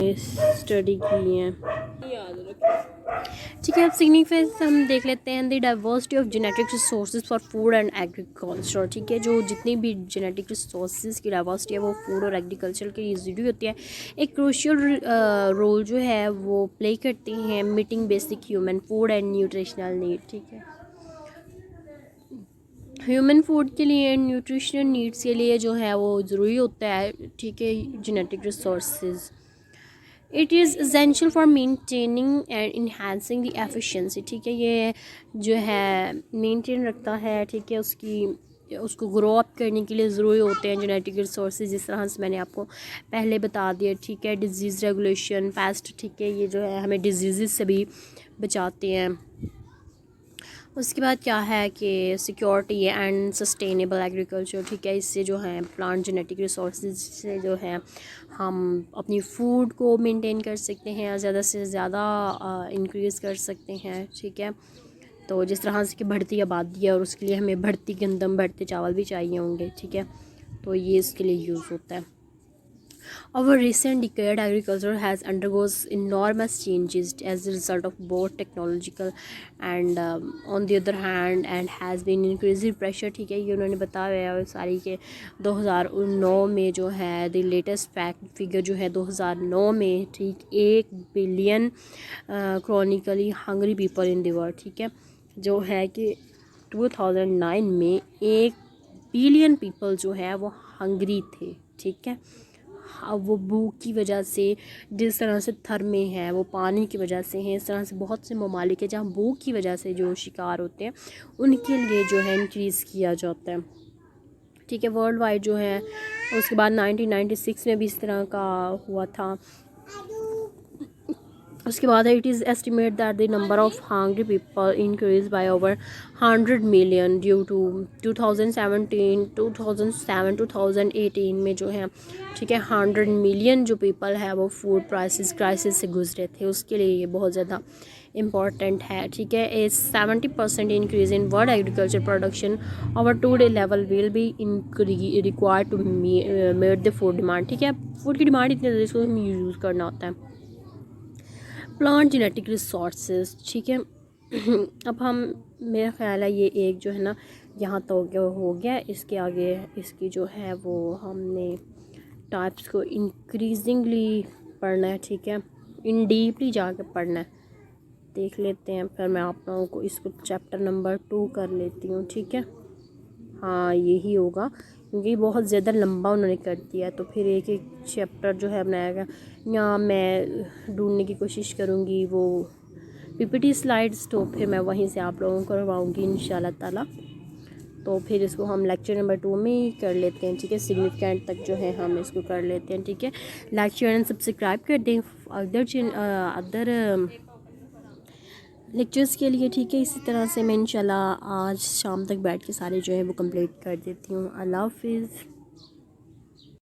Study की है। ठीक है, अब सिग्निफिकेंस हम देख लेते हैं। The diversity of genetic resources for food and agriculture. ठीक है, जो जितनी भी जेनेटिक रिसोर्सेज की डाइवर्सिटी है वो फूड और एग्रीकल्चर के लिए ज़रूरी होती है। एक क्रूशियल रोल जो है वो प्ले करती हैं meeting basic human food and nutritional need. ठीक है, ह्यूमन फूड के लिए, न्यूट्रिशनल नीड्स के लिए जो है वो ज़रूरी होता है। ठीक है, genetic resources it is essential for maintaining and enhancing the efficiency. ठीक है, ये जो है मेंटेन रखता है। ठीक है, उसको ग्रो अप करने के लिए ज़रूरी होते हैं जेनेटिक रिसोर्सेज, जिस तरह से मैंने आपको पहले बता दिया। ठीक है, डिजीज़ रेगुलेशन, पेस्ट, ठीक है, ये जो है हमें डिजीज़ से भी बचाते हैं। उसके बाद क्या है कि सिक्योरिटी एंड सस्टेनेबल एग्रीकल्चर। ठीक है, इससे जो है प्लांट जेनेटिक रिसोर्सेज से जो है हम अपनी फूड को मेंटेन कर सकते हैं, ज़्यादा से ज़्यादा इंक्रीज़ कर सकते हैं। ठीक है, तो जिस तरह से कि बढ़ती आबादी है और उसके लिए हमें बढ़ती गंदम, बढ़ते चावल भी चाहिए होंगे। ठीक है, तो ये इसके लिए यूज़ होता है। Over recent decade, agriculture has undergoes enormous changes as a result of both technological and on the other hand and has been increasing pressure। ठीक है, ये उन्होंने बताया है सारी के 2009 में जो है द लेटेस्ट फैक्ट फिगर जो है 2009 में, ठीक, 1 billion chronically hungry people in the world. ठीक है, जो है कि 2009 में 1 बिलियन पीपल जो है वो हंग्री थे। ठीक है, अब वो भूख की वजह से, जिस तरह से थर में है वो पानी की वजह से हैं, इस तरह से बहुत से ममालिक है जहाँ भूख की वजह से जो शिकार होते हैं उनके लिए जो है इंक्रीज़ किया जाता है। ठीक है, वर्ल्ड वाइड जो है उसके बाद 1996 में भी इस तरह का हुआ था। उसके बाद है it is estimate that the number of hungry people increase by over 100 million due to 2018 में जो है, ठीक है, 100 मिलियन जो पीपल है वो फूड क्राइसिस से गुजरे थे। उसके लिए ये बहुत ज़्यादा इम्पॉर्टेंट है। ठीक है, a 70% increase in world agriculture production over today level will be required to meet the food demand. ठीक है, फूड की डिमांड इतनी ज़्यादा, इसको हमें यूज़ करना होता है। Plant genetic resources. ठीक है, अब हम, मेरा ख़्याल है ये एक जो है ना यहाँ तो हो गया। इसके आगे इसकी जो है वो हमने टाइप्स को इंक्रीजिंगली पढ़ना है। ठीक है, इन डीपली जाके पढ़ना है, देख लेते हैं। फिर मैं आप लोगों को इसको चैप्टर नंबर 2 कर लेती हूँ। ठीक है, हाँ यही होगा क्योंकि बहुत ज़्यादा लंबा उन्होंने कर दिया है, तो फिर एक एक चैप्टर जो है बनाया गया। यहाँ मैं ढूंढने की कोशिश करूँगी वो पीपीटी स्लाइड्स, तो फिर मैं वहीं से आप लोगों को करवाऊँगी इंशाल्लाह ताला। तो फिर इसको हम लेक्चर नंबर 2 में ही कर लेते हैं। ठीक है, सिग्निफिकेंट तक जो है हम इसको कर लेते हैं। ठीक है, लाइक शेयर एंड सब्सक्राइब कर दें अदर लेक्चर्स के लिए। ठीक है, इसी तरह से मैं इंशाल्लाह आज शाम तक बैठ के सारे जो है वो कंप्लीट कर देती हूँ। अल्लाह हाफिज़।